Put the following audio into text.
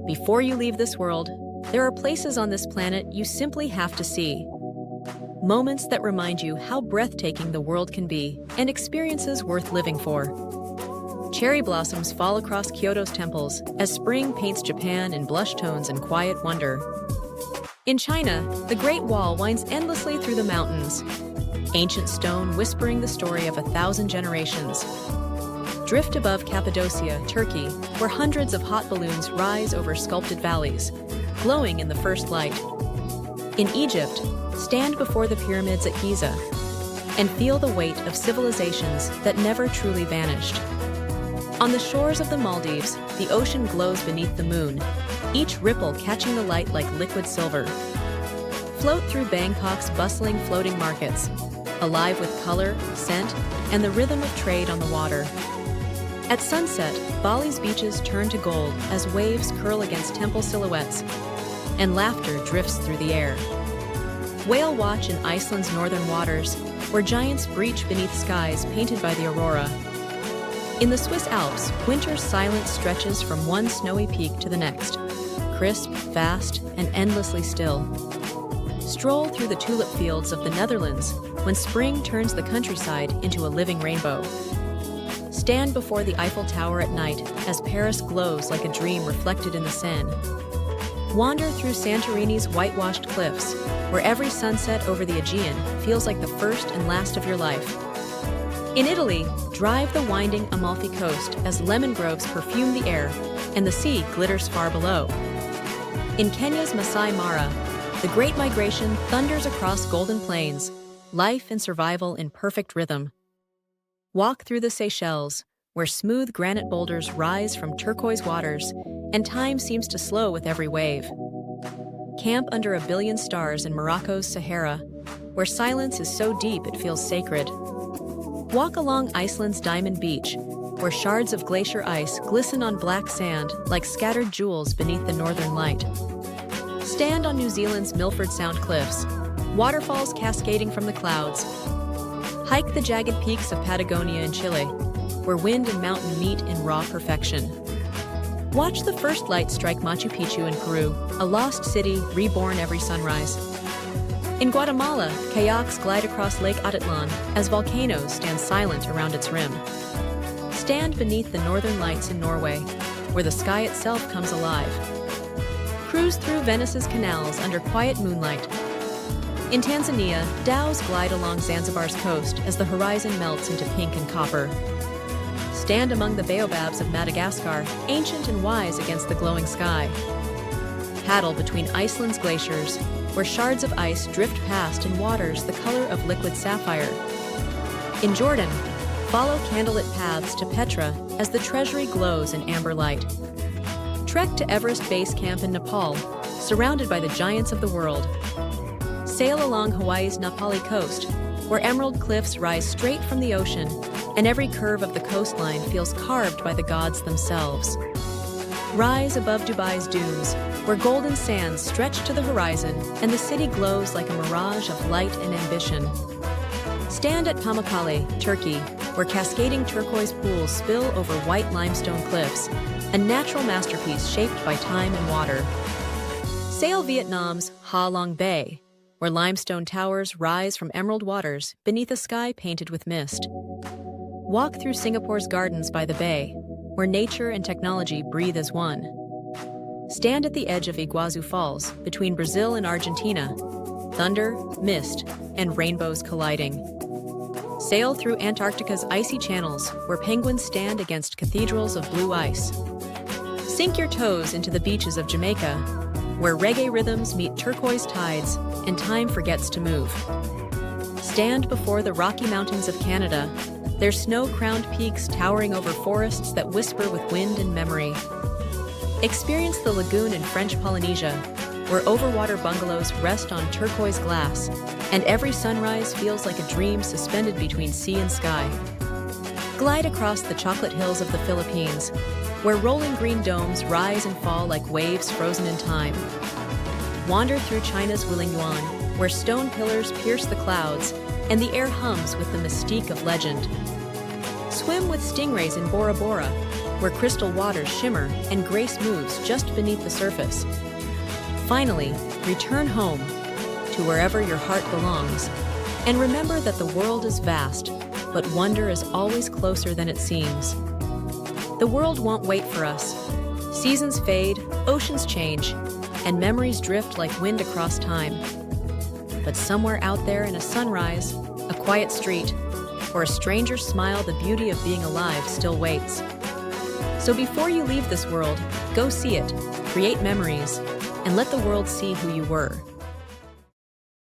Before you leave this world, there are places on this planet you simply have to see. Moments that remind you how breathtaking the world can be and experiences worth living for. Cherry blossoms fall across Kyoto's temples as spring paints Japan in blush tones and quiet wonder. In China, the Great Wall winds endlessly through the mountains, ancient stone whispering the story of 1,000 generations. Drift above Cappadocia, Turkey, where hundreds of hot balloons rise over sculpted valleys, glowing in the first light. In Egypt, stand before the pyramids at Giza and feel the weight of civilizations that never truly vanished. On the shores of the Maldives, the ocean glows beneath the moon, each ripple catching the light like liquid silver. Float through Bangkok's bustling floating markets, alive with color, scent, and the rhythm of trade on the water. At sunset, Bali's beaches turn to gold as waves curl against temple silhouettes, and laughter drifts through the air. Whale watch in Iceland's northern waters, where giants breach beneath skies painted by the aurora. In the Swiss Alps, winter's silence stretches from one snowy peak to the next, crisp, vast, and endlessly still. Stroll through the tulip fields of the Netherlands when spring turns the countryside into a living rainbow. Stand before the Eiffel Tower at night as Paris glows like a dream reflected in the Seine. Wander through Santorini's whitewashed cliffs, where every sunset over the Aegean feels like the first and last of your life. In Italy, drive the winding Amalfi Coast as lemon groves perfume the air and the sea glitters far below. In Kenya's Masai Mara, the Great Migration thunders across golden plains, life and survival in perfect rhythm. Walk through the Seychelles, where smooth granite boulders rise from turquoise waters, and time seems to slow with every wave. Camp under a billion stars in Morocco's Sahara, where silence is so deep it feels sacred. Walk along Iceland's Diamond Beach, where shards of glacier ice glisten on black sand like scattered jewels beneath the northern light. Stand on New Zealand's Milford Sound cliffs, waterfalls cascading from the clouds. Hike the jagged peaks of Patagonia in Chile, where wind and mountain meet in raw perfection. Watch the first light strike Machu Picchu in Peru, a lost city reborn every sunrise. In Guatemala, kayaks glide across Lake Atitlan as volcanoes stand silent around its rim. Stand beneath the northern lights in Norway, where the sky itself comes alive. Cruise through Venice's canals under quiet moonlight. In Tanzania, dhows glide along Zanzibar's coast as the horizon melts into pink and copper. Stand among the baobabs of Madagascar, ancient and wise against the glowing sky. Paddle between Iceland's glaciers, where shards of ice drift past in waters the color of liquid sapphire. In Jordan, follow candlelit paths to Petra as the treasury glows in amber light. Trek to Everest Base Camp in Nepal, surrounded by the giants of the world. Sail along Hawaii's Napali coast, where emerald cliffs rise straight from the ocean, and every curve of the coastline feels carved by the gods themselves. Rise above Dubai's dunes, where golden sands stretch to the horizon and the city glows like a mirage of light and ambition. Stand at Pamukkale, Turkey, where cascading turquoise pools spill over white limestone cliffs, a natural masterpiece shaped by time and water. Sail Vietnam's Ha Long Bay, where limestone towers rise from emerald waters beneath a sky painted with mist. Walk through Singapore's gardens by the bay, where nature and technology breathe as one. Stand at the edge of Iguazu Falls, between Brazil and Argentina, thunder, mist, and rainbows colliding. Sail through Antarctica's icy channels, where penguins stand against cathedrals of blue ice. Sink your toes into the beaches of Jamaica, where reggae rhythms meet turquoise tides and time forgets to move. Stand before the Rocky Mountains of Canada, their snow-crowned peaks towering over forests that whisper with wind and memory. Experience the lagoon in French Polynesia, where overwater bungalows rest on turquoise glass, and every sunrise feels like a dream suspended between sea and sky. Glide across the chocolate hills of the Philippines, where rolling green domes rise and fall like waves frozen in time. Wander through China's Wulingyuan, where stone pillars pierce the clouds, and the air hums with the mystique of legend. Swim with stingrays in Bora Bora, where crystal waters shimmer and grace moves just beneath the surface. Finally, return home to wherever your heart belongs, and remember that the world is vast, but wonder is always closer than it seems. The world won't wait for us. Seasons fade, oceans change, and memories drift like wind across time. But somewhere out there in a sunrise, a quiet street, or a stranger's smile, the beauty of being alive still waits. So before you leave this world, go see it, create memories, and let the world see who you were.